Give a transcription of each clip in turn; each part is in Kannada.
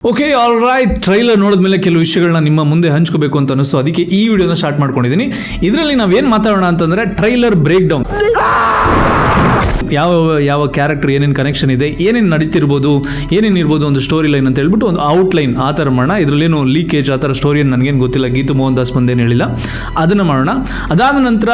ಓಕೆ ಆಲ್ ರೈಟ್, ಟ್ರೈಲರ್ ನೋಡಿದ್ಮೇಲೆ ಕೆಲವು ವಿಷಯಗಳನ್ನ ನಿಮ್ಮ ಮುಂದೆ ಹಂಚ್ಕೋಬೇಕು ಅಂತ ಅನಿಸ್ತು. ಅದಕ್ಕೆ ಈ ವಿಡಿಯೋನ ಸ್ಟಾರ್ಟ್ ಮಾಡ್ಕೊಂಡಿದ್ದೀನಿ. ಇದರಲ್ಲಿ ನಾವೇನು ಮಾತಾಡೋಣ ಅಂತಂದರೆ ಟ್ರೈಲರ್ ಬ್ರೇಕ್ ಡೌನ್. ಯಾವ ಕ್ಯಾರೆಕ್ಟರ್ ಏನೇನು ಕನೆಕ್ಷನ್ ಇದೆ, ಏನೇನು ನಡೀತಿರ್ಬೋದು, ಏನೇನಿರ್ಬೋದು ಒಂದು ಸ್ಟೋರಿ ಲೈನ್ ಅಂತ ಹೇಳ್ಬಿಟ್ಟು ಒಂದು ಔಟ್ಲೈನ್ ಆ ಥರ ಮಾಡೋಣ. ಇದರಲ್ಲೇನು ಲೀಕೇಜ್ ಆ ಥರ ಸ್ಟೋರಿಯನ್ನು ನನಗೇನು ಗೊತ್ತಿಲ್ಲ, ಗೀತು ಮೋಹನ್ ದಾಸ್ ಬಂದೇನು ಹೇಳಿಲ್ಲ, ಅದನ್ನು ಮಾಡೋಣ. ಅದಾದ ನಂತರ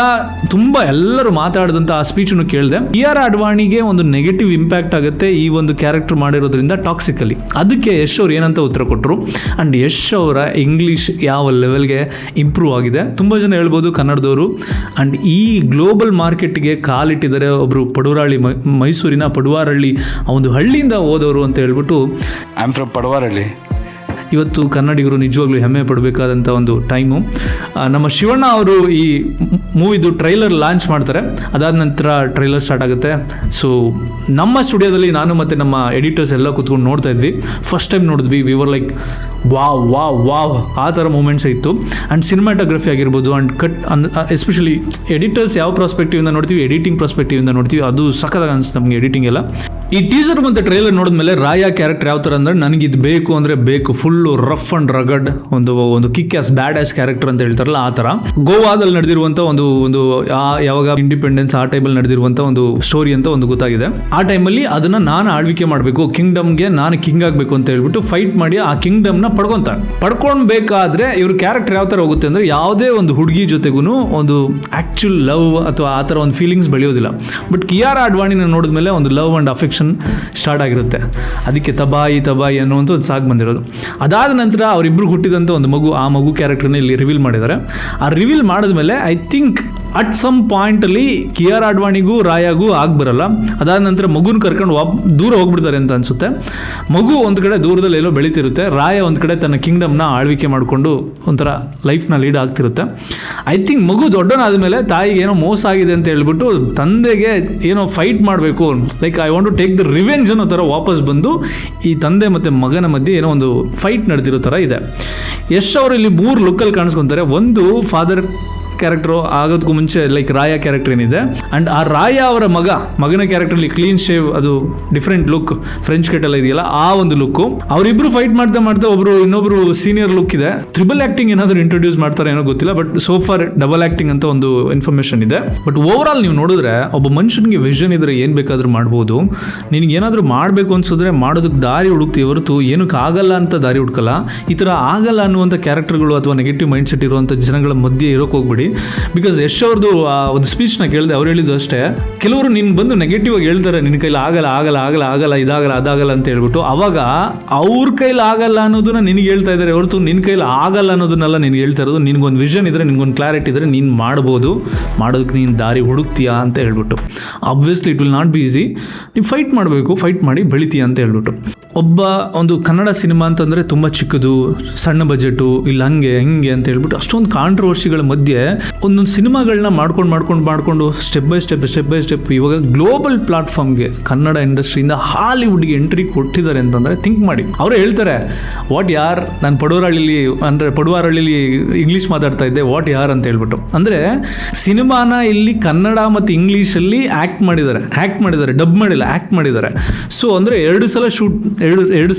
ತುಂಬ ಎಲ್ಲರೂ ಮಾತಾಡಿದಂಥ ಆ ಸ್ಪೀಚನ್ನು ಕೇಳಿದೆ. ಆರ್ ಅಡ್ವಾಣಿಗೆ ಒಂದು ನೆಗೆಟಿವ್ ಇಂಪ್ಯಾಕ್ಟ್ ಆಗುತ್ತೆ ಈ ಒಂದು ಕ್ಯಾರೆಕ್ಟರ್ ಮಾಡಿರೋದ್ರಿಂದ ಟಾಕ್ಸಿಕಲಿ. ಅದಕ್ಕೆ ಯಶ್ ಅವ್ರು ಏನಂತ ಉತ್ತರ ಕೊಟ್ಟರು. ಆ್ಯಂಡ್ ಯಶ್ ಅವರ ಇಂಗ್ಲೀಷ್ ಯಾವ ಲೆವೆಲ್ಗೆ ಇಂಪ್ರೂವ್ ಆಗಿದೆ. ತುಂಬ ಜನ ಹೇಳ್ಬೋದು ಕನ್ನಡದವರು. ಆ್ಯಂಡ್ ಈ ಗ್ಲೋಬಲ್ ಮಾರ್ಕೆಟ್ಗೆ ಕಾಲಿಟ್ಟಿದ್ದಾರೆ ಒಬ್ಬರು ಪಡುವರಳ್ಳಿ, ಮೈಸೂರಿನ ಪಡುವಾರಳ್ಳಿ, ಆ ಒಂದು ಹಳ್ಳಿಯಿಂದ ಹೋದವರು ಅಂತ ಹೇಳ್ಬಿಟ್ಟು. I am from Paduvaralli. ಇವತ್ತು ಕನ್ನಡಿಗರು ನಿಜವಾಗ್ಲೂ ಹೆಮ್ಮೆ ಪಡಬೇಕಾದಂಥ ಒಂದು ಟೈಮು. ನಮ್ಮ ಶಿವಣ್ಣ ಅವರು ಈ ಮೂವಿದು ಟ್ರೈಲರ್ ಲಾಂಚ್ ಮಾಡ್ತಾರೆ. ಅದಾದ ನಂತರ ಟ್ರೈಲರ್ ಸ್ಟಾರ್ಟ್ ಆಗುತ್ತೆ. ಸೊ ನಮ್ಮ ಸ್ಟುಡಿಯೋದಲ್ಲಿ ನಾನು ಮತ್ತು ನಮ್ಮ ಎಡಿಟರ್ಸ್ ಎಲ್ಲ ಕೂತ್ಕೊಂಡು ನೋಡ್ತಾ ಇದ್ವಿ. ಫಸ್ಟ್ ಟೈಮ್ ನೋಡಿದ್ವಿ. ವಿ ವರ್ ಲೈಕ್ ವಾವ್ ಆ ಥರ ಮೂಮೆಂಟ್ಸ್ ಇತ್ತು. ಆ್ಯಂಡ್ ಸಿನಿಮಾಟೋಗ್ರಫಿ ಆಗಿರ್ಬೋದು, ಆ್ಯಂಡ್ ಕಟ್ ಎಸ್ಪೆಷಲಿ ಎಡಿಟರ್ಸ್ ಯಾವ ಪ್ರಾಸ್ಪೆಕ್ಟಿವಿಂದ ನೋಡ್ತೀವಿ, ಎಡಿಟಿಂಗ್ ಪ್ರಾಸ್ಪೆಕ್ಟಿವಿಂದ ನೋಡ್ತೀವಿ, ಅದು ಸಖತ್ತಾಗಿ ಅನಿಸ್ತು ನಮಗೆ ಎಡಿಟಿಂಗ್ ಎಲ್ಲ. ಈ ಟೀಸರ್ ಮತ್ತು ಟ್ರೈಲರ್ ನೋಡಿದ್ಮೇಲೆ ರಾಯ ಕ್ಯಾರೆಕ್ಟರ್ ಯಾವ ಥರ ಅಂದರೆ, ನನಗಿದು ಬೇಕು ಅಂದರೆ ಬೇಕು, ಫುಲ್ಲು ರಫ್ ಆ್ಯಂಡ್ ರಗಡ್, ಒಂದು ಕಿಕ್ ಆಸ್ ಬ್ಯಾಡ್ ಆಸ್ ಕ್ಯಾರೆಕ್ಟರ್ ಅಂತ ಹೇಳ್ತಾರಲ್ಲ ಆ ಥರ. ಗೋವಾದಲ್ಲಿ ನಡೆದಿರುವಂಥ ಒಂದು ಯಾವಾಗ ಇಂಡಿಪೆಂಡೆನ್ಸ್ ಆ ಟೈಮಲ್ಲಿ ನಡೆದಿರುವಂಥ ಒಂದು ಸ್ಟೋರಿ ಅಂತ ಒಂದು ಗೊತ್ತಾಗಿದೆ. ಆ ಟೈಮಲ್ಲಿ ಅದನ್ನು ನಾನು ಆಳ್ವಿಕೆ ಮಾಡಬೇಕು, ಕಿಂಗ್ಡಮ್ಗೆ ನಾನು ಕಿಂಗ್ ಆಗಬೇಕು ಅಂತ ಹೇಳ್ಬಿಟ್ಟು ಫೈಟ್ ಮಾಡಿ ಆ ಕಿಂಗ್ಡಮ್ನ ಪಡ್ಕೊಳ್ಬೇಕಾದ್ರೆ ಇವ್ರ ಕ್ಯಾರೆಕ್ಟರ್ ಯಾವ ಥರ ಹೋಗುತ್ತೆ ಅಂದರೆ, ಯಾವುದೇ ಒಂದು ಹುಡುಗಿ ಜೊತೆಗೂ ಒಂದು ಆ್ಯಕ್ಚುಲ್ ಲವ್ ಅಥವಾ ಆ ಥರ ಒಂದು ಫೀಲಿಂಗ್ಸ್ ಬೆಳೆಯೋದಿಲ್ಲ. ಬಟ್ ಆರ್ ಅಡ್ವಾಣಿನ ನೋಡಿದ್ಮೇಲೆ ಒಂದು ಲವ್ ಆ್ಯಂಡ್ ಅಫೆಕ್ಷನ್ ಸ್ಟಾರ್ಟ್ ಆಗಿರುತ್ತೆ. ಅದಕ್ಕೆ ತಬಾಯಿ ಅನ್ನುವಂಥ ಒಂದು ಸಾಕು ಬಂದಿರೋದು. ಅದಾದ ನಂತರ ಅವರಿಬ್ಬರು ಹುಟ್ಟಿದಂಥ ಒಂದು ಮಗು, ಆ ಮಗು ಕ್ಯಾರೆಕ್ಟರ್ನ ಇಲ್ಲಿ ರಿವೀಲ್ ಮಾಡಿದ್ದಾರೆ. ಆ ರಿವೀಲ್ ಮಾಡಿದ್ಮೇಲೆ ಐ ಥಿಂಕ್ ಅಟ್ ಸಮ್ ಪಾಯಿಂಟಲ್ಲಿ ಆರ್ ಅಡ್ವಾಣಿಗೂ ರಾಯಾಗೂ ಬರಲ್ಲ. ಅದಾದ ನಂತರ ಮಗುನ ಕರ್ಕೊಂಡು ದೂರ ಹೋಗ್ಬಿಡ್ತಾರೆ ಅಂತ ಅನಿಸುತ್ತೆ. ಮಗು ಒಂದು ಕಡೆ ದೂರದಲ್ಲಿ ಎಲ್ಲೋ ಬೆಳೀತಿರುತ್ತೆ. ರಾಯ ಒಂದು ಕಡೆ ತನ್ನ ಕಿಂಗ್ಡಮ್ನ ಆಳ್ವಿಕೆ ಮಾಡಿಕೊಂಡು ಒಂಥರ ಲೈಫ್ನ ಲೀಡ್ ಆಗ್ತಿರುತ್ತೆ. ಐ ಥಿಂಕ್ ಮಗು ದೊಡ್ಡನಾದ ಮೇಲೆ ತಾಯಿಗೆ ಏನೋ ಮೋಸ ಆಗಿದೆ ಅಂತ ಹೇಳ್ಬಿಟ್ಟು ತಂದೆಗೆ ಏನೋ ಫೈಟ್ ಮಾಡಬೇಕು, like I want to take the revenge ಅನ್ನೋ ಥರ ವಾಪಸ್ ಬಂದು ಈ ತಂದೆ ಮತ್ತು ಮಗನ ಮಧ್ಯೆ ಏನೋ ಒಂದು ಫೈಟ್ ನಡೆದಿರೋ ಥರ ಇದೆ. ಯಶ್ ಅವರು ಇಲ್ಲಿ 3 ಲುಕ್ಕಲ್ಲಿ ಕಾಣಿಸ್ಕೊತಾರೆ. ಒಂದು ಫಾದರ್ ಕ್ಯಾರೆಕ್ಟರು ಆಗೋದಕ್ಕೂ ಮುಂಚೆ ಲೈಕ್ ರಾಯ ಕ್ಯಾರೆಕ್ಟರ್ ಏನಿದೆ, ಆ್ಯಂಡ್ ಆ ರಾಯ ಅವರ ಮಗನ ಕ್ಯಾರೆಕ್ಟರ್ಲಿ ಕ್ಲೀನ್ ಶೇವ್, ಅದು ಡಿಫ್ರೆಂಟ್ ಲುಕ್, ಫ್ರೆಂಚ್ ಕಟ್ ಎಲ್ಲ ಇದೆಯಲ್ಲ ಆ ಒಂದು ಲುಕ್ಕು. ಅವರಿಬ್ಬರು ಫೈಟ್ ಮಾಡ್ತಾ ಇನ್ನೊಬ್ರು ಸೀನಿಯರ್ ಲುಕ್ ಇದೆ. ಟ್ರಿಬಲ್ ಆಕ್ಟಿಂಗ್ ಏನಾದರೂ ಇಂಟ್ರೊಡ್ಯೂಸ್ ಮಾಡ್ತಾರೆ ಏನೋ ಗೊತ್ತಿಲ್ಲ, but so for double acting ಅಂತ ಒಂದು ಇನ್ಫಾರ್ಮೇಶನ್ ಇದೆ. ಬಟ್ ಓವರ್ ಆಲ್ ನೀವು ನೋಡಿದ್ರೆ ಒಬ್ಬ ಮನುಷ್ಯನಿಗೆ ವಿಷನ್ ಇದ್ರೆ ಏನು ಬೇಕಾದರೂ ಮಾಡ್ಬೋದು. ನಿನಗೆ ಏನಾದರೂ ಮಾಡಬೇಕು ಅನ್ಸಿದ್ರೆ ಮಾಡೋದಕ್ಕೆ ದಾರಿ ಹುಡುಕ್ತೀವಿ ಹೊರತು ಏನಕ್ಕೆ ಆಗಲ್ಲ ಅಂತ ದಾರಿ ಹುಡುಕಲ್ಲ. ಈ ಥರ ಆಗಲ್ಲ ಅನ್ನುವಂಥ ಕ್ಯಾರೆಕ್ಟರ್ಗಳು ಅಥವಾ ನೆಗೆಟಿವ್ ಮೈಂಡ್ ಸೆಟ್ ಇರುವಂಥ ಜನಗಳ ಮಧ್ಯೆ ಇರೋಕೆ ಹೋಗ್ಬಿಡಿ. ಬಿಕಾಸ್ ಯಶ್ ಅವ್ರದ್ದು ಆ ಒಂದು ಸ್ಪೀಚ್ನ ಕೇಳಿದೆ. ಅವ್ರು ಹೇಳಿದ್ದು ಅಷ್ಟೇ, ಕೆಲವರು ನಿನ್ ಬಂದು ನೆಗೆಟಿವ್ ಆಗಿ ಹೇಳ್ತಾರೆ, ನಿನ್ನ ಕೈಲಿ ಆಗಲ್ಲ ಇದಾಗಲ್ಲ ಅದಾಗಲ್ಲ ಅಂತ ಹೇಳ್ಬಿಟ್ಟು, ಅವಾಗ ಅವ್ರ ಕೈಲಿ ಆಗಲ್ಲ ಅನ್ನೋದನ್ನ ನಿನಗೆ ಹೇಳ್ತಾ ಇದ್ದಾರೆ ಹೊರತು ನಿನ್ನ ಕೈಲಿ ಆಗಲ್ಲ ಅನ್ನೋದನ್ನೆಲ್ಲ ನಿನ್ಗೆ ಹೇಳ್ತಾ ಇರೋದು. ನಿನ್ಗೊಂದು ವಿಷನ್ ಇದ್ರೆ, ನಿನ್ಗೊಂದು ಕ್ಲಾರಿಟಿ ಇದ್ರೆ ನೀನು ಮಾಡ್ಬೋದು, ಮಾಡೋದಕ್ಕೆ ನೀನು ದಾರಿ ಹುಡುಕ್ತೀಯಾ ಅಂತ ಹೇಳ್ಬಿಟ್ಟು. Obviously it will not be easy. ನೀವು ಫೈಟ್ ಮಾಡಬೇಕು, ಫೈಟ್ ಮಾಡಿ ಬೆಳಿತೀಯ ಅಂತ ಹೇಳ್ಬಿಟ್ಟು. ಒಂದು ಕನ್ನಡ ಸಿನಿಮಾ ಅಂತಂದರೆ ತುಂಬ ಚಿಕ್ಕದು, ಸಣ್ಣ ಬಜೆಟು, ಇಲ್ಲ ಹಂಗೆ ಅಂತ ಹೇಳ್ಬಿಟ್ಟು ಅಷ್ಟೊಂದು ಕಾಂಟ್ರವರ್ಸಿಗಳ ಮಧ್ಯೆ ಒಂದೊಂದು ಸಿನಿಮಾಗಳನ್ನ ಮಾಡ್ಕೊಂಡು ಸ್ಟೆಪ್ ಬೈ ಸ್ಟೆಪ್ ಇವಾಗ ಗ್ಲೋಬಲ್ ಪ್ಲಾಟ್ಫಾರ್ಮ್ಗೆ ಕನ್ನಡ ಇಂಡಸ್ಟ್ರಿಯಿಂದ ಹಾಲಿವುಡ್ಗೆ ಎಂಟ್ರಿ ಕೊಟ್ಟಿದ್ದಾರೆ ಅಂತಂದರೆ ಥಿಂಕ್ ಮಾಡಿ. ಅವರು ಹೇಳ್ತಾರೆ ನಾನು ಪಡುವಾರಳ್ಳಿಲಿ ಇಂಗ್ಲೀಷ್ ಮಾತಾಡ್ತಾ ಇದ್ದೆ, ಅಂತ ಹೇಳ್ಬಿಟ್ಟು. ಅಂದರೆ ಸಿನಿಮಾನ ಇಲ್ಲಿ ಕನ್ನಡ ಮತ್ತು ಇಂಗ್ಲೀಷಲ್ಲಿ ಆ್ಯಕ್ಟ್ ಮಾಡಿದ್ದಾರೆ, ಡಬ್ ಮಾಡಿಲ್ಲ, ಆ್ಯಕ್ಟ್ ಮಾಡಿದ್ದಾರೆ. ಸೊ ಅಂದರೆ 2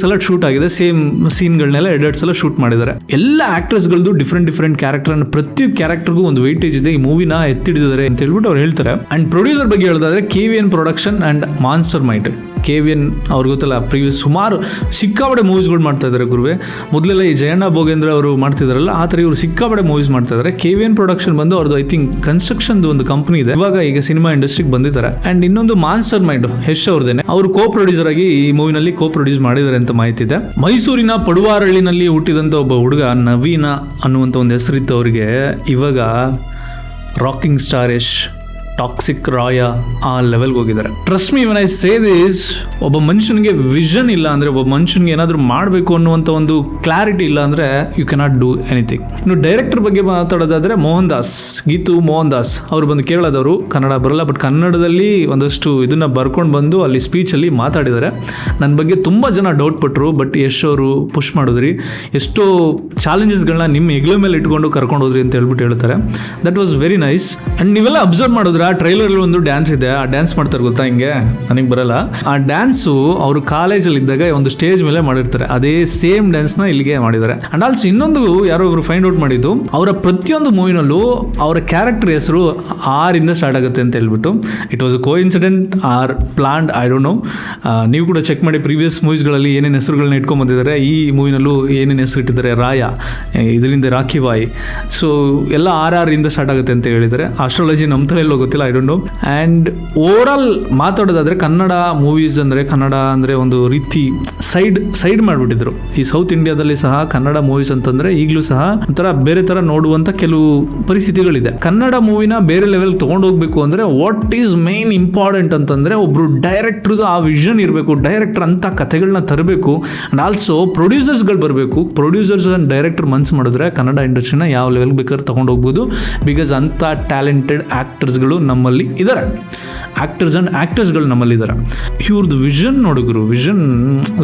ಸಲ ಶೂಟ್ ಆಗಿದೆ. ಸೇಮ್ ಸೀನ್ಗಳನ್ನೆಲ್ಲ 2 ಸಲ ಶೂಟ್ ಮಾಡಿದ್ದಾರೆ. ಎಲ್ಲ ಆಕ್ಟರ್ಸ್ಗಳದ್ದು ಡಿಫ್ರೆಂಟ್ ಕ್ಯಾರೆಕ್ಟರ್, ಪ್ರತಿ ಕ್ಯಾರೆಕ್ಟರ್ಗೂ ಒಂದು ವೆಯ್ಟೇಜ್ ಇದೆ. ಈ ಮೂವಿನ ಎತ್ತಿಡಿದ್ದಾರೆ ಅಂತ ಹೇಳ್ಬಿಟ್ಟು ಅವ್ರು ಹೇಳ್ತಾರೆ. ಅಂಡ್ ಪ್ರೊಡ್ಯೂಸರ್ ಬಗ್ಗೆ ಹೇಳೋದಾದ್ರೆ KVN production and monster mind. KVN ಅವ್ರಿಗೆ ಗೊತ್ತಲ್ಲ, ಪ್ರೀವಿಯಸ್ ಸುಮಾರು ಸಿಕ್ಕಾಪಡೆ ಮೂವೀಸ್ಗಳು ಮಾಡ್ತಾ ಇದ್ದಾರೆ ಗುರುವೆ. ಮೊದಲೆಲ್ಲ ಈ ಜಯಣ್ಣ ಭೋಗೇಂದ್ರ ಅವರು ಮಾಡ್ತಿದಾರಲ್ಲ ಆ ಥರ ಇವರು ಸಿಕ್ಕಾಪಡೆ ಮೂವೀಸ್ ಮಾಡ್ತಾ ಇದ್ದಾರೆ. KVN ಪ್ರೊಡಕ್ಷನ್ ಬಂದು ಅವ್ರದ್ದು ಐ ಥಿಂಕ್ ಕನ್ಸ್ಟ್ರಕ್ಷನ್ ಒಂದು ಕಂಪನಿ ಇದೆ. ಈಗ ಸಿನಿಮಾ ಇಂಡಸ್ಟ್ರಿಗೆ ಬಂದಿದ್ದಾರೆ. ಅಂಡ್ ಇನ್ನೊಂದು ಮಾನ್ಸ್ಟರ್ ಮೈಂಡ್ ಯಶ್ ಅವ್ರದೇನೆ, ಅವರು ಕೋ ಪ್ರೊಡ್ಯೂಸರ್ ಆಗಿ ಈ ಮೂವಿನಲ್ಲಿ ಕೋ ಪ್ರೊಡ್ಯೂಸ್ ಮಾಡಿದ್ದಾರೆ ಅಂತ ಮಾಹಿತಿ ಇದೆ. ಮೈಸೂರಿನ ಪಡುವಾರಳ್ಳಿನಲ್ಲಿ ಹುಟ್ಟಿದಂಥ ಒಬ್ಬ ಹುಡುಗ ನವೀನ ಅನ್ನುವಂಥ ಒಂದು ಹೆಸರಿತ್ತು ಅವರಿಗೆ. ಇವಾಗ ರಾಕಿಂಗ್ ಸ್ಟಾರ್ ಯಶ್, ಟಾಕ್ಸಿಕ್ ರಾಯ ಆ ಲೆವೆಲ್ಗೆ ಹೋಗಿದ್ದಾರೆ. Trust me when I say this, ಒಬ್ಬ ಮನುಷ್ಯನಿಗೆ ವಿಷನ್ ಇಲ್ಲ ಅಂದರೆ, ಒಬ್ಬ ಮನುಷ್ಯನಿಗೆ ಏನಾದರೂ ಮಾಡಬೇಕು ಅನ್ನುವಂಥ ಒಂದು ಕ್ಲಾರಿಟಿ ಇಲ್ಲ ಅಂದರೆ ಯು ಕೆನಾಟ್ ಡೂ ಎನಿಥಿಂಗ್. ಇನ್ನು ಡೈರೆಕ್ಟರ್ ಬಗ್ಗೆ ಮಾತಾಡೋದಾದರೆ ಗೀತು ಮೋಹನ್ ದಾಸ್ ಅವರು ಬಂದು ಕೇರಳದವರು, ಕನ್ನಡ ಬರಲ್ಲ, ಬಟ್ ಕನ್ನಡದಲ್ಲಿ ಒಂದಷ್ಟು ಇದನ್ನು ಬರ್ಕೊಂಡು ಬಂದು ಅಲ್ಲಿ ಸ್ಪೀಚಲ್ಲಿ ಮಾತಾಡಿದ್ದಾರೆ. ನನ್ನ ಬಗ್ಗೆ ತುಂಬ ಜನ ಡೌಟ್ ಪಟ್ಟರು, ಬಟ್ ಯಶ್ ಅವರು ಪುಷ್ ಮಾಡಿದ್ರಿ, ಎಷ್ಟೋ ಚಾಲೆಂಜಸ್ಗಳನ್ನ ನಿಮ್ಮ ಹೆಗಲ ಮೇಲೆ ಇಟ್ಕೊಂಡು ಕರ್ಕೊಂಡು ಹೋದ್ರಿ ಅಂತ ಹೇಳ್ಬಿಟ್ಟು ಹೇಳ್ತಾರೆ. That was very nice. And ನೀವೆಲ್ಲ ಅಬ್ಸರ್ವ್ ಮಾಡಿದ್ರೆ ಟ್ರೈಲರಲ್ಲಿ ಒಂದು ಡ್ಯಾನ್ಸ್ ಇದೆ, ಆ ಡ್ಯಾನ್ಸ್ ಮಾಡ್ತಾರೆ ಗೊತ್ತಾ, ಹಿಂಗೆ ನನಗೆ ಬರಲ್ಲ. ಆ ಡ್ಯಾನ್ಸು ಅವರು ಕಾಲೇಜಲ್ಲಿ ಇದ್ದಾಗ ಒಂದು ಸ್ಟೇಜ್ ಮೇಲೆ ಮಾಡಿರ್ತಾರೆ, ಅದೇ ಸೇಮ್ ಡ್ಯಾನ್ಸ್ನ ಇಲ್ಲಿಗೆ ಮಾಡಿದ್ದಾರೆ. ಅಂಡ್ ಆಲ್ಸೋ ಇನ್ನೊಂದು ಯಾರೋ ಒಬ್ರು ಫೈಂಡ್ ಔಟ್ ಮಾಡಿದ್ದು, ಅವರ ಪ್ರತಿಯೊಂದು ಮೂವಿನಲ್ಲೂ ಅವರ ಕ್ಯಾರೆಕ್ಟರ್ ಹೆಸರು ಆರಿಂದ ಸ್ಟಾರ್ಟ್ ಆಗುತ್ತೆ ಅಂತ ಹೇಳ್ಬಿಟ್ಟು. It was coincident or planned, I don't know. ನೀವು ಕೂಡ ಚೆಕ್ ಮಾಡಿ ಪ್ರೀವಿಯಸ್ ಮೂವೀಸ್ಗಳಲ್ಲಿ ಏನೇನು ಹೆಸರುಗಳನ್ನ ಇಟ್ಕೊಂಡ್ ಬಂದಿದ್ದಾರೆ. ಈ ಮೂವಿನಲ್ಲೂ ಏನೇನು ಹೆಸರು ಇಟ್ಟಿದ್ದಾರೆ, ರಾಯ, ಇದರಿಂದ ರಾಖಿ ಬಾಯ್, ಸೊ ಎಲ್ಲ ಆರಿಂದ ಸ್ಟಾರ್ಟ್ ಆಗುತ್ತೆ ಅಂತ ಹೇಳಿದ್ದಾರೆ. ಆಸ್ಟ್ರಾಲಜಿ ನಮ್ಮ ತಲೆಯಲ್ಲೋ ಗೊತ್ತಿಲ್ಲ, I don't know. And overall ಮಾತಾಡೋದಾದರೆ ಕನ್ನಡ ಮೂವೀಸ್ ಅಂದರೆ, ಕನ್ನಡ ಅಂದರೆ ಒಂದು ರೀತಿ ಸೈಡ್ ಮಾಡಿಬಿಟ್ಟಿದ್ರು. ಈ ಸೌತ್ ಇಂಡಿಯಾದಲ್ಲಿ ಸಹ ಕನ್ನಡ ಮೂವೀಸ್ ಅಂತಂದರೆ ಈಗಲೂ ಸಹ ಒಂಥರ ಬೇರೆ ಥರ ನೋಡುವಂಥ ಕೆಲವು ಪರಿಸ್ಥಿತಿಗಳಿದೆ. ಕನ್ನಡ ಮೂವಿನ ಬೇರೆ ಲೆವೆಲ್ ತೊಗೊಂಡೋಗ್ಬೇಕು ಅಂದರೆ ವಾಟ್ ಈಸ್ ಮೇನ್ ಇಂಪಾರ್ಟೆಂಟ್ ಅಂತಂದರೆ ಒಬ್ಬರು ಡೈರೆಕ್ಟ್ರದ್ದು ಆ ವಿಷನ್ ಇರಬೇಕು, ಡೈರೆಕ್ಟರ್ ಅಂಥ ಕಥೆಗಳನ್ನ ತರಬೇಕು. ಆ್ಯಂಡ್ ಆಲ್ಸೋ ಪ್ರೊಡ್ಯೂಸರ್ಸ್ಗಳು ಬರಬೇಕು. ಪ್ರೊಡ್ಯೂಸರ್ಸ್ ಆ್ಯಂಡ್ ಡೈರೆಕ್ಟರ್ ಮನ್ಸು ಮಾಡಿದ್ರೆ ಕನ್ನಡ ಇಂಡಸ್ಟ್ರಿನ ಯಾವ ಲೆವೆಲ್ ಬೇಕಾದ್ರೆ ತೊಗೊಂಡೋಗ್ಬೋದು. ಬಿಕಾಸ್ ಅಂಥ ಟ್ಯಾಲೆಂಟೆಡ್ ಆ್ಯಕ್ಟರ್ಸ್ಗಳು ನಮ್ಮಲ್ಲಿ ಇದ್ದಾರೆ, ಆ್ಯಕ್ಟರ್ಸ್ ಆ್ಯಂಡ್ ಆ್ಯಕ್ಟರ್ಸ್ಗಳು ನಮ್ಮಲ್ಲಿದ್ದಾರೆ. ಇವ್ರದ್ದು ವಿಷನ್ ನೋಡಿದ್ರು, ವಿಷನ್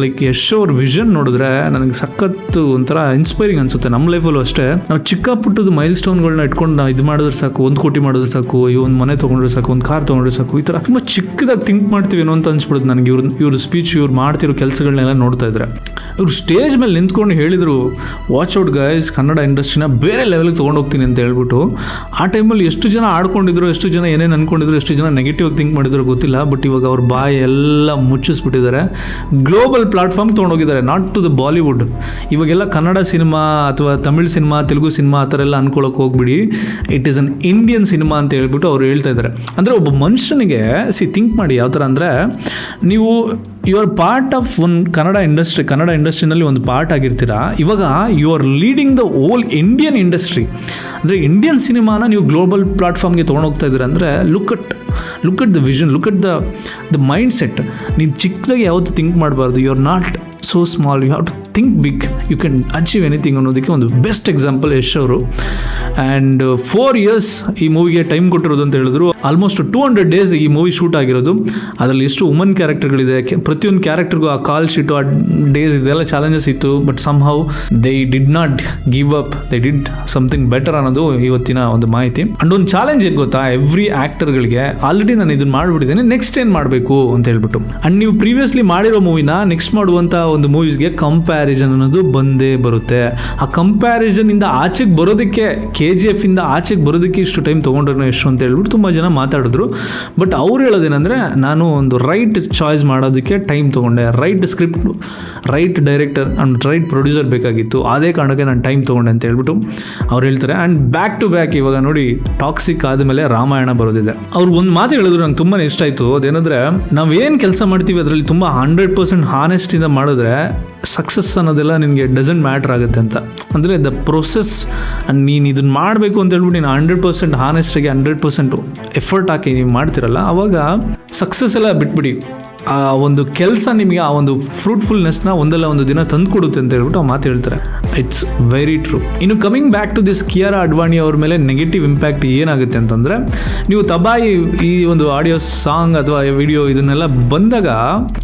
ಲೈಕ್ ಯಶ್ ಅವ್ರ ವಿಷನ್ ನೋಡಿದ್ರೆ ನನಗೆ ಸಖತ್ತು ಒಂಥರ ಇನ್ಸ್ಪೈರಿಂಗ್ ಅನಿಸುತ್ತೆ. ನಮ್ಮ ಲೈಫಲ್ಲೂ ಅಷ್ಟೇ, ನಾವು ಚಿಕ್ಕ ಪುಟ್ಟದ ಮೈಲ್ ಸ್ಟೋನ್ಗಳನ್ನ ಇಟ್ಕೊಂಡು ನಾವು ಇದು ಮಾಡಿದ್ರೆ ಸಾಕು, 1 ಕೋಟಿ ಮಾಡಿದ್ರೆ ಸಾಕು, ಒಂದು ಮನೆ ತೊಗೊಂಡ್ರೆ ಸಾಕು, ಒಂದು ಕಾರ್ ತೊಗೊಂಡ್ರೆ ಸಾಕು, ಈ ಥರ ತುಂಬ ಚಿಕ್ಕದಾಗಿ ಥಿಂಕ್ ಮಾಡ್ತೀವಿ ಏನೋ ಅಂತ ಅನ್ಸ್ಬಿಡುತ್ತೆ ನನಗೆ. ಇವ್ರ ಸ್ಪೀಚ್, ಇವ್ರು ಮಾಡ್ತಿರೋ ಕೆಲಸಗಳನ್ನೆಲ್ಲ ನೋಡ್ತಾ ಇದ್ರೆ. ಇವ್ರು ಸ್ಟೇಜ್ ಮೇಲೆ ನಿಂತ್ಕೊಂಡು ಹೇಳಿದರು, ವಾಚ್ ಔಟ್ ಗೈಸ್, ಕನ್ನಡ ಇಂಡಸ್ಟ್ರಿನ ಬೇರೆ ಲೆವೆಲ್ಗೆ ತೊಗೊಂಡೋಗ್ತೀನಿ ಅಂತ ಹೇಳ್ಬಿಟ್ಟು. ಆ ಟೈಮಲ್ಲಿ ಎಷ್ಟು ಜನ ಆಡ್ಕೊಂಡಿದ್ರು, ಎಷ್ಟು ಜನ ಏನೇನು ಅಂದ್ಕೊಂಡಿದ್ರು, ಎಷ್ಟು ಜನ ನೆಗೆಟಿವ್ ಥಿಂಕ್ ಮಾಡಿದ್ರು ಗೊತ್ತಿಲ್ಲ. ಬಟ್ ಇವಾಗ ಅವ್ರ ಬಾಯಿ ಎಲ್ಲ ಮುಚ್ಚಿಸ್ಬಿಟ್ಟಿದ್ದಾರೆ. ಗ್ಲೋಬಲ್ ಪ್ಲಾಟ್ಫಾರ್ಮ್ ತೊಗೊಂಡೋಗಿದ್ದಾರೆ, ನಾಟ್ ಟು ದ ಬಾಲಿವುಡ್. ಇವಾಗೆಲ್ಲ ಕನ್ನಡ ಸಿನಿಮಾ ಅಥವಾ ತಮಿಳ್ ಸಿನಿಮಾ, ತೆಲುಗು ಸಿನಿಮಾ ಆ ಥರ ಎಲ್ಲ ಅನ್ಕೊಳ್ಳೋಕೆ ಹೋಗ್ಬಿಡಿ. It is an Indian cinema ಅಂತ ಹೇಳ್ಬಿಟ್ಟು ಅವ್ರು ಹೇಳ್ತಾ ಇದ್ದಾರೆ. ಅಂದರೆ ಒಬ್ಬ ಮನುಷ್ಯನಿಗೆ ಥಿಂಕ್ ಮಾಡಿ ಯಾವ ಥರ ಅಂದರೆ, ನೀವು you are part of one Kannada ಇಂಡಸ್ಟ್ರಿನಲ್ಲಿ ಒಂದು ಪಾರ್ಟ್ ಆಗಿರ್ತೀರಾ. ಇವಾಗ you are leading the whole Indian industry. ಅಂದರೆ ಇಂಡಿಯನ್ ಸಿನಿಮಾನ ನೀವು ಗ್ಲೋಬಲ್ ಪ್ಲಾಟ್ಫಾರ್ಮ್ಗೆ ತೊಗೊಂಡೋಗ್ತಾ ಇದ್ದೀರಾ ಅಂದರೆ look at the vision, look at the mindset. ನೀನು ಚಿಕ್ಕದಾಗಿ ಯಾವತ್ತೂ ಥಿಂಕ್ ಮಾಡಬಾರ್ದು. You are not so small, you have to think big, you can achieve anything ಅನ್ನೋದಕ್ಕೆ ಒಂದು ಬೆಸ್ಟ್ ಎಕ್ಸಾಂಪಲ್ ಯಶ್ ಅವರು. ಆ್ಯಂಡ್ 4 years ಈ ಮೂವಿಗೆ ಟೈಮ್ ಕೊಟ್ಟಿರೋದು ಅಂತ ಹೇಳಿದ್ರು. ಆಲ್ಮೋಸ್ಟ್ 200 days ಈ ಮೂವಿ ಶೂಟ್ ಆಗಿರೋದು. ಅದರಲ್ಲಿ ಎಷ್ಟು ವುಮನ್ ಕ್ಯಾರೆಕ್ಟರ್ಗಳಿದೆ, ಪ್ರತಿಯೊಂದು ಕ್ಯಾರೆಕ್ಟರ್ಗೂ ಆ ಕಾಲ್ ಶೀಟು, ಆ ಡೇಸ್ ಇದೆಲ್ಲ ಚಾಲೆಂಜಸ್ ಇತ್ತು. But somehow they did not give up, they did something better ಅನ್ನೋದು ಇವತ್ತಿನ ಒಂದು ಮಾಹಿತಿ. ಅಂಡ್ ಒಂದು ಚಾಲೆಂಜ್ ಏನು ಗೊತ್ತಾ, ಎವ್ರಿ ಆ್ಯಕ್ಟರ್ಗಳಿಗೆ ಆಲ್ರೆಡಿ ನಾನು ಇದನ್ನು ಮಾಡಿಬಿಟ್ಟಿದ್ದೇನೆ, ನೆಕ್ಸ್ಟ್ ಏನು ಮಾಡಬೇಕು ಅಂತ ಹೇಳ್ಬಿಟ್ಟು. ಆ್ಯಂಡ್ ನೀವು ಪ್ರೀವಿಯಸ್ಲಿ ಮಾಡಿರೋ ಮೂವಿನ ನೆಕ್ಸ್ಟ್ ಮಾಡುವಂಥ ಒಂದು ಮೂವೀಸ್ಗೆ ಕಂಪ್ಯಾರಿಸನ್ ಅನ್ನೋದು ಬಂದೇ ಬರುತ್ತೆ. ಆ ಕಂಪ್ಯಾರಿಸನ್ ಇಂದ ಆಚೆಗೆ ಬರೋದಕ್ಕೆ, KGF ಇಂದ ಆಚೆಗೆ ಬರೋದಕ್ಕೆ ಇಷ್ಟು ಟೈಮ್ ತೊಗೊಂಡ್ರೆ ಎಷ್ಟು ಅಂತ ಹೇಳ್ಬಿಟ್ಟು ತುಂಬ ಜನ ಮಾತಾಡಿದ್ರು. ಬಟ್ ಅವ್ರು ಹೇಳೋದೇನೆಂದರೆ, ನಾನು ಒಂದು ರೈಟ್ ಚಾಯ್ಸ್ ಮಾಡೋದಕ್ಕೆ ಟೈಮ್ ತೊಗೊಂಡೆ, right script, right director and right producer ಬೇಕಾಗಿತ್ತು, ಅದೇ ಕಾರಣಕ್ಕೆ ನಾನು ಟೈಮ್ ತೊಗೊಂಡೆ ಅಂತ ಹೇಳ್ಬಿಟ್ಟು ಅವ್ರು ಹೇಳ್ತಾರೆ. ಆ್ಯಂಡ್ ಬ್ಯಾಕ್ ಟು ಬ್ಯಾಕ್ ಇವಾಗ ನೋಡಿ, ಟಾಕ್ಸಿಕ್ ಆದಮೇಲೆ ರಾಮಾಯಣ ಬರೋದಿದೆ. ಅವ್ರು ಒಂದು ಮಾತು ಹೇಳಿದ್ರು, ನಂಗೆ ತುಂಬಾ ಇಷ್ಟ ಆಯಿತು. ಅದೇನಂದರೆ, ನಾವೇನು ಕೆಲಸ ಮಾಡ್ತೀವಿ ಅದರಲ್ಲಿ ತುಂಬ 100% ಹಾನೆಸ್ಟಿಂದ ಮಾಡಿದ್ರೆ ಸಕ್ಸಸ್ ಅನ್ನೋದೆಲ್ಲ ನಿನಗೆ ಡಸಂಟ್ ಮ್ಯಾಟ್ರ್ ಆಗುತ್ತೆ ಅಂತ. ಅಂದರೆ ದ ಪ್ರೊಸೆಸ್, ಆ್ಯಂಡ್ ನೀನು ಇದನ್ನು ಮಾಡಬೇಕು ಅಂತ ಹೇಳ್ಬಿಟ್ಟು ನೀನು 100% ಹಾನೆಸ್ಟಾಗಿ 100% ಎಫರ್ಟ್ ಹಾಕಿ ನೀವು ಮಾಡ್ತಿರಲ್ಲ, ಆವಾಗ ಸಕ್ಸಸ್ ಎಲ್ಲ ಬಿಟ್ಬಿಡಿ. ಆ ಒಂದು ಕೆಲಸ ನಿಮಗೆ ಆ ಒಂದು ಫ್ರೂಟ್ಫುಲ್ನೆಸ್ನ ಒಂದಲ್ಲ ಒಂದು ದಿನ ತಂದು ಕೊಡುತ್ತೆ ಅಂತ ಹೇಳ್ಬಿಟ್ಟು ಆ ಮಾತು ಹೇಳ್ತಾರೆ. It's very true. ಇನ್ನು coming back to this Kiara Advani ಅವ್ರ ಮೇಲೆ ನೆಗೆಟಿವ್ ಇಂಪ್ಯಾಕ್ಟ್ ಏನಾಗುತ್ತೆ ಅಂತಂದರೆ, ನೀವು ತಬಾಯಿ ಈ ಒಂದು ಆಡಿಯೋ ಸಾಂಗ್ ಅಥವಾ ವಿಡಿಯೋ ಇದನ್ನೆಲ್ಲ ಬಂದಾಗ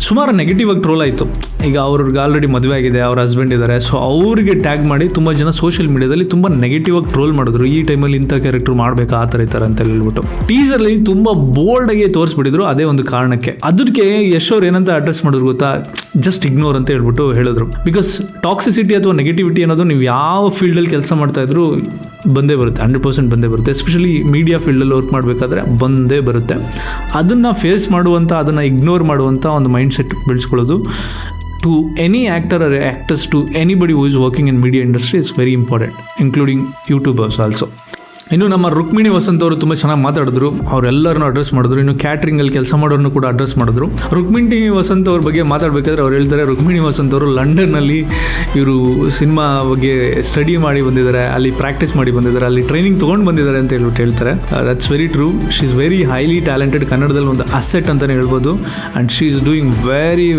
ಸುಮಾರು ನೆಗೆಟಿವ್ ಆಗಿ ಟ್ರೋಲ್ ಆಯಿತು. ಈಗ ಅವ್ರಿಗೆ ಆಲ್ರೆಡಿ ಮದುವೆ ಆಗಿದೆ, ಅವ್ರ ಹಸ್ಬೆಂಡ್ ಇದ್ದಾರೆ, ಸೊ ಅವ್ರಿಗೆ ಟ್ಯಾಗ್ ಮಾಡಿ ತುಂಬ ಜನ ಸೋಷಿಯಲ್ ಮೀಡಿಯಾದಲ್ಲಿ ತುಂಬ ನೆಗೆಟಿವ್ ಆಗಿ ಟ್ರೋಲ್ ಮಾಡಿದ್ರು. ಈ ಟೈಮಲ್ಲಿ ಇಂಥ ಕ್ಯಾರೆಕ್ಟರ್ ಮಾಡಬೇಕಾ, ಆ ಥರ ಈ ಥರ ಅಂತ ಹೇಳ್ಬಿಟ್ಟು ಟೀಸರ್ಲಿ ತುಂಬ ಬೋಲ್ಡಾಗಿ ತೋರಿಸ್ಬಿಟ್ಟಿದ್ರು. ಅದೇ ಒಂದು ಕಾರಣಕ್ಕೆ ಅದಕ್ಕೆ ಯಶ್ ಅವ್ರು ಏನಂತ ಅಡ್ರೆಸ್ ಮಾಡಿದ್ರು ಗೊತ್ತಾ, ಜಸ್ಟ್ ಇಗ್ನೋರ್ ಅಂತ ಹೇಳ್ಬಿಟ್ಟು ಹೇಳಿದ್ರು. ಬಿಕಾಸ್ ಟಾಕ್ಸಿಸಿಟಿ ಅಥವಾ ನೆಗೆಟಿವಿಟಿ ಅನ್ನೋದು ನೀವು ಯಾವ ಫೀಲ್ಡಲ್ಲಿ ಕೆಲಸ ಮಾಡ್ತಾ ಇದ್ರು ಬಂದೇ ಬರುತ್ತೆ, 100% ಬಂದೇ ಬರುತ್ತೆ. ಎಸ್ಪೆಷಲಿ ಮೀಡಿಯಾ ಫೀಲ್ಡಲ್ಲಿ ವರ್ಕ್ ಮಾಡಬೇಕಾದ್ರೆ ಬಂದೇ ಬರುತ್ತೆ. ಅದನ್ನು ಫೇಸ್ ಮಾಡುವಂಥ, ಅದನ್ನು ಇಗ್ನೋರ್ ಮಾಡುವಂಥ ಒಂದು ಮೈಂಡ್ ಸೆಟ್ ಬೆಳೆಸ್ಕೊಳ್ಳೋದು to any actor or actress, to anybody who is working in media industry is very important, including YouTubers also. ಇನ್ನು ನಮ್ಮ ರುಕ್ಮಿಣಿ ವಸಂತ್ ಅವರು ತುಂಬ ಚೆನ್ನಾಗಿ ಮಾತಾಡಿದ್ರು, ಅವರೆಲ್ಲರನ್ನು ಅಡ್ರೆಸ್ ಮಾಡಿದ್ರು. ಇನ್ನು ಕ್ಯಾಟ್ರಿಂಗಲ್ಲಿ ಕೆಲಸ ಮಾಡೋರನ್ನು ಕೂಡ ಅಡ್ರೆಸ್ ಮಾಡಿದ್ರು. ರುಕ್ಮಿಣಿ ವಸಂತ್ ಅವ್ರ ಬಗ್ಗೆ ಮಾತಾಡಬೇಕಾದ್ರೆ ಅವ್ರು ಹೇಳ್ತಾರೆ, ರುಕ್ಮಿಣಿ ವಸಂತ್ ಅವರು ಲಂಡನ್ನಲ್ಲಿ ಇವರು ಸಿನಿಮಾ ಬಗ್ಗೆ ಸ್ಟಡಿ ಮಾಡಿ ಬಂದಿದ್ದಾರೆ, ಅಲ್ಲಿ ಪ್ರಾಕ್ಟೀಸ್ ಮಾಡಿ ಬಂದಿದ್ದಾರೆ, ಅಲ್ಲಿ ಟ್ರೈನಿಂಗ್ ತೊಗೊಂಡು ಬಂದಿದ್ದಾರೆ ಅಂತ ಹೇಳ್ಬಿಟ್ಟು ಹೇಳ್ತಾರೆ. That's very true. She is very highly talented, ಕನ್ನಡದಲ್ಲಿ ಒಂದು ಅಸೆಟ್ ಅಂತಲೇ ಹೇಳ್ಬೋದು. And she is doing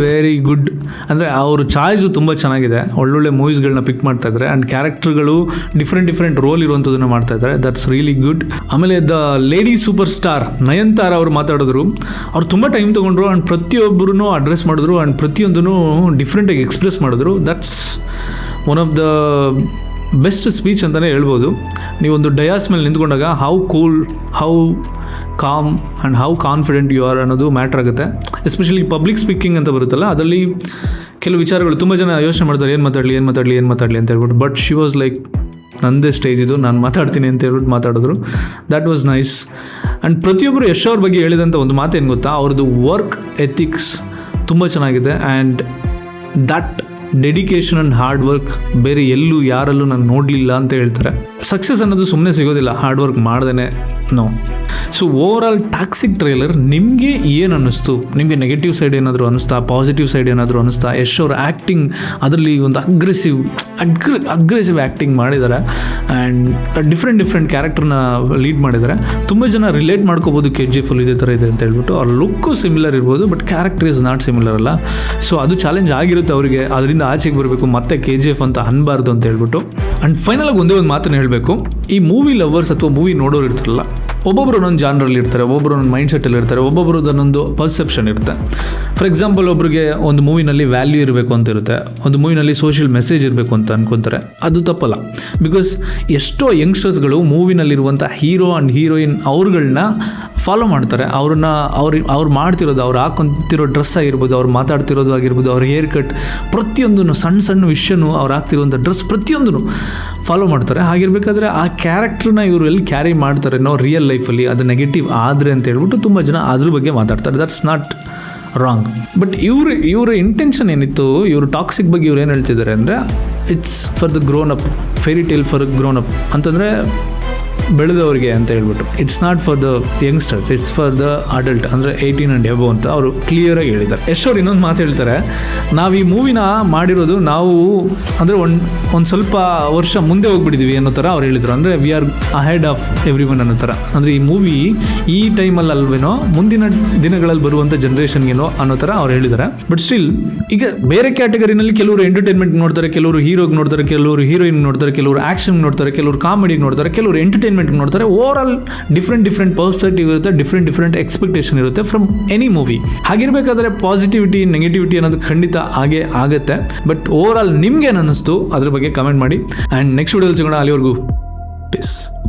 very good. ಅಂದರೆ ಅವ್ರ ಚಾಯ್ಸು ತುಂಬ ಚೆನ್ನಾಗಿದೆ, ಒಳ್ಳೊಳ್ಳೆ ಮೂವೀಸ್ಗಳನ್ನ ಪಿಕ್ ಮಾಡ್ತಾ ಇದ್ದಾರೆ. ಆ್ಯಂಡ್ ಕ್ಯಾರೆಕ್ಟರ್ಗಳು ಡಿಫ್ರೆಂಟ್ ರೋಲ್ ಇರುವಂಥದ್ದನ್ನು ಮಾಡ್ತಾ ಇದ್ದಾರೆ. That's really good. ಆಮೇಲೆ ದ ಲೇಡಿ ಸೂಪರ್ ಸ್ಟಾರ್ ನಯನ್ತಾರ ಅವರು ಮಾತಾಡಿದ್ರು. ಅವ್ರು ತುಂಬ ಟೈಮ್ ತೊಗೊಂಡ್ರು ಆ್ಯಂಡ್ ಪ್ರತಿಯೊಬ್ಬರೂ ಅಡ್ರೆಸ್ ಮಾಡಿದ್ರು ಆ್ಯಂಡ್ ಪ್ರತಿಯೊಂದೂ ಡಿಫ್ರೆಂಟಾಗಿ ಎಕ್ಸ್ಪ್ರೆಸ್ ಮಾಡಿದ್ರು. That's one of the best speech ಅಂತಲೇ ಹೇಳ್ಬೋದು. ನೀವೊಂದು ಡಯಾಸ್ ಮೇಲೆ ನಿಂತ್ಕೊಂಡಾಗ how cool, how calm and how confident you are ಅನ್ನೋದು ಮ್ಯಾಟ್ರ್ ಆಗುತ್ತೆ. ಎಸ್ಪೆಷಲಿ ಪಬ್ಲಿಕ್ ಸ್ಪೀಕಿಂಗ್ ಅಂತ ಬರುತ್ತಲ್ಲ, ಅದರಲ್ಲಿ ಕೆಲವು ವಿಚಾರಗಳು ತುಂಬ ಜನ ಯೋಚನೆ ಮಾಡ್ತಾರೆ, ಏನು ಮಾತಾಡಲಿ ಅಂತ ಹೇಳ್ಬಿಟ್ಟು. ಬಟ್ ಶಿ ವಾಸ್ ಲೈಕ್, ನಂದೇ ಸ್ಟೇಜ್ ಇದು, ನಾನು ಮಾತಾಡ್ತೀನಿ ಅಂತ ಹೇಳ್ಬಿಟ್ಟು ಮಾತಾಡಿದ್ರು. That was nice. ಆ್ಯಂಡ್ ಪ್ರತಿಯೊಬ್ಬರು ಯಶ್ ಅವ್ರ ಬಗ್ಗೆ ಹೇಳಿದಂಥ ಒಂದು ಮಾತೇನು ಗೊತ್ತಾ, ಅವ್ರದ್ದು ವರ್ಕ್ ಎಥಿಕ್ಸ್ ತುಂಬ ಚೆನ್ನಾಗಿದೆ. And that dedication and hard work ಬೇರೆ ಎಲ್ಲೂ ಯಾರಲ್ಲೂ ನಾನು ನೋಡಲಿಲ್ಲ ಅಂತ ಹೇಳ್ತಾರೆ. ಸಕ್ಸಸ್ ಅನ್ನೋದು ಸುಮ್ಮನೆ ಸಿಗೋದಿಲ್ಲ ಹಾರ್ಡ್ ವರ್ಕ್ ಮಾಡ್ದೇ. No. So overall toxic trailer ನಿಮಗೆ ಏನು ಅನ್ನಿಸ್ತು? ನಿಮಗೆ ನೆಗೆಟಿವ್ ಸೈಡ್ ಏನಾದರೂ ಅನ್ನಿಸ್ತಾ, ಪಾಸಿಟಿವ್ ಸೈಡ್ ಏನಾದರೂ ಅನ್ನಿಸ್ತಾ? ಯಶ್ ಅವ್ರ ಆ್ಯಕ್ಟಿಂಗ್, ಅದರಲ್ಲಿ ಒಂದು ಅಗ್ರೆಸಿವ್ ಆ್ಯಕ್ಟಿಂಗ್ ಮಾಡಿದ್ದಾರೆ. ಆ್ಯಂಡ್ ಡಿಫ್ರೆಂಟ್ ಕ್ಯಾರೆಕ್ಟರ್ನ ಲೀಡ್ ಮಾಡಿದ್ದಾರೆ. ತುಂಬ ಜನ ರಿಲೇಟ್ ಮಾಡ್ಕೋಬೋದು, KGF ಇದೇ ಥರ ಇದೆ ಅಂತ ಹೇಳ್ಬಿಟ್ಟು. ಅವ್ರ ಲುಕ್ಕು ಸಿಮಿಲರ್ ಇರ್ಬೋದು, but character is not similar ಅಲ್ಲ. ಸೊ ಅದು ಚಾಲೆಂಜ್ ಆಗಿರುತ್ತೆ ಅವರಿಗೆ, ಅದರಿಂದ ಆಚೆಗೆ ಬರಬೇಕು, ಮತ್ತೆ KGF ಅಂತ ಅನ್ಬಾರ್ದು ಅಂತ ಹೇಳ್ಬಿಟ್ಟು. ಆ್ಯಂಡ್ ಫೈನಲಾಗಿ ಒಂದೇ ಒಂದು ಮಾತನ್ನು ಹೇಳಬೇಕು, ಈ ಮೂವಿ ಲವರ್ಸ್ ಅಥವಾ ಮೂವಿ ನೋಡೋರು ಇರ್ತಾರಲ್ಲ, ಒಬ್ಬೊಬ್ಬರು ಒಂದೊಂದು ಜಾನ್ರಲ್ಲಿ ಇರ್ತಾರೆ, ಒಬ್ಬೊಬ್ಬರು ಒಂದೊಂದು ಮೈಂಡ್ಸೆಟ್ಟಲ್ಲಿ ಇರ್ತಾರೆ, ಒಬ್ಬೊಬ್ಬರು ಒಂದೊಂದು ಪರ್ಸೆಪ್ಷನ್ ಇರುತ್ತೆ. ಫಾರ್ ಎಕ್ಸಾಂಪಲ್, ಒಬ್ಬರಿಗೆ ಒಂದು ಮೂವಿನಲ್ಲಿ ವ್ಯಾಲ್ಯೂ ಇರಬೇಕು ಅಂತ ಇರುತ್ತೆ, ಒಂದು ಮೂವಿನಲ್ಲಿ ಸೋಷಿಯಲ್ ಮೆಸೇಜ್ ಇರಬೇಕು ಅಂತ ಅನ್ಕೊತಾರೆ. ಅದು ತಪ್ಪಲ್ಲ. ಬಿಕಾಸ್ ಎಷ್ಟೋ ಯಂಗ್ಸ್ಟರ್ಸ್ಗಳು ಮೂವಿನಲ್ಲಿರುವಂಥ ಹೀರೋ ಆ್ಯಂಡ್ ಹೀರೋಯಿನ್ ಅವ್ರುಗಳನ್ನ ಫಾಲೋ ಮಾಡ್ತಾರೆ. ಅವ್ರು ಮಾಡ್ತಿರೋದು, ಅವ್ರು ಹಾಕೊಂತಿರೋ ಡ್ರೆಸ್ ಆಗಿರ್ಬೋದು, ಅವ್ರು ಮಾತಾಡ್ತಿರೋದು ಆಗಿರ್ಬೋದು, ಅವ್ರ ಹೇರ್ ಕಟ್, ಪ್ರತಿಯೊಂದನ್ನು ಸಣ್ಣ ವಿಷಯನೂ ಅವ್ರು ಹಾಕ್ತಿರುವಂಥ ಡ್ರೆಸ್ ಪ್ರತಿಯೊಂದನ್ನು ಫಾಲೋ ಮಾಡ್ತಾರೆ. ಹಾಗಿರ್ಬೇಕಾದ್ರೆ ಆ ಕ್ಯಾರೆಕ್ಟ್ರನ್ನ ಇವರು ಎಲ್ಲಿ ಕ್ಯಾರಿ ಮಾಡ್ತಾರೆ ರಿಯಲ್ ಲೈಫಲ್ಲಿ, ಅದು ನೆಗೆಟಿವ್ ಆದರೆ ಅಂತ ಹೇಳ್ಬಿಟ್ಟು ತುಂಬ ಜನ ಅದ್ರ ಬಗ್ಗೆ ಮಾತಾಡ್ತಾರೆ. That's not wrong. ಬಟ್ ಇವರ ಇಂಟೆನ್ಷನ್ ಏನಿತ್ತು, ಇವರು ಟಾಕ್ಸಿಕ್ ಬಗ್ಗೆ ಇವ್ರು ಏನು ಹೇಳ್ತಿದ್ದಾರೆ ಅಂದರೆ, it's for the grown up, fairy tale for grown up ಅಂತಂದರೆ ಬೆಳೆದವರಿಗೆ ಅಂತ ಹೇಳ್ಬಿಟ್ಟು. It's not for the youngsters, it's for the adult, ಅಂದರೆ 18 and above ಅಂತ ಅವರು ಕ್ಲಿಯರಾಗಿ ಹೇಳಿದ್ದಾರೆ. ಯಶ್ ಅವ್ರು ಇನ್ನೊಂದು ಮಾತು ಹೇಳ್ತಾರೆ, ನಾವು ಈ ಮೂವಿನ ಮಾಡಿರೋದು ನಾವು ಅಂದರೆ ಒಂದು ಸ್ವಲ್ಪ ವರ್ಷ ಮುಂದೆ ಹೋಗ್ಬಿಟ್ಟಿದ್ದೀವಿ ಅನ್ನೋ ಥರ ಅವ್ರು ಹೇಳಿದರು. ಅಂದರೆ we are ahead of every one ಅನ್ನೋ ಥರ. ಅಂದರೆ ಈ ಮೂವಿ ಈ ಟೈಮಲ್ಲಿ ಅಲ್ವೇನೋ, ಮುಂದಿನ ದಿನಗಳಲ್ಲಿ ಬರುವಂಥ ಜನ್ರೇಷನ್ಗೇನೋ ಅನ್ನೋ ಥರ ಅವ್ರು ಹೇಳಿದ್ದಾರೆ. ಬಟ್ ಸ್ಟಿಲ್ ಈಗ ಬೇರೆ ಕ್ಯಾಟಗರಿನಲ್ಲಿ ಕೆಲವರು ಎಂಟರ್ಟೈನ್ಮೆಂಟ್ ನೋಡ್ತಾರೆ, ಕೆಲವರು ಹೀರೋಗೆ ನೋಡ್ತಾರೆ, ಕೆಲವರು ಹೀರೋಯಿನ್ ನೋಡ್ತಾರೆ, ಕೆಲವರು ಆ್ಯಕ್ಷನ್ ನೋಡ್ತಾರೆ, ಕೆಲವರು ಕಾಮಿಡಿಗೆ ನೋಡ್ತಾರೆ, ಕೆಲವರು ಎಂಟರ್ಟೈನ್ಮೆಂಟ್ ನೋಡ್ತಾರೆ. ಓವರ್ ಆಲ್ ಡಿಫ್ರೆಂಟ್ ಪರ್ಸ್ಪೆಕ್ಟಿವ್ ಇರುತ್ತೆ, ಡಿಫ್ರೆಂಟ್ ಎಕ್ಸ್ಪೆಕ್ಟೇಷನ್ ಇರುತ್ತೆ ಫ್ರಮ್ ಎನಿ ಮೂವಿ. ಹಾಗಿರ್ಬೇಕಾದ್ರೆ ಪಾಸಿಟಿವಿಟಿ ನೆಗೆಟಿವಿಟಿ ಅನ್ನೋದು ಖಂಡಿತ ಹಾಗೆ ಆಗುತ್ತೆ. ಬಟ್ ಓವರ್ ಆಲ್ ನಿಮ್ಗೆ ಏನು ಅನ್ನಿಸ್ತು ಅದ್ರ ಬಗ್ಗೆ ಕಮೆಂಟ್ ಮಾಡಿ. ಆ್ಯಂಡ್ ನೆಕ್ಸ್ಟ್ ವಿಡಿಯೋದಲ್ಲಿ ಸಿಗೋಣ. ಅಲ್ಲಿವರೆಗೂ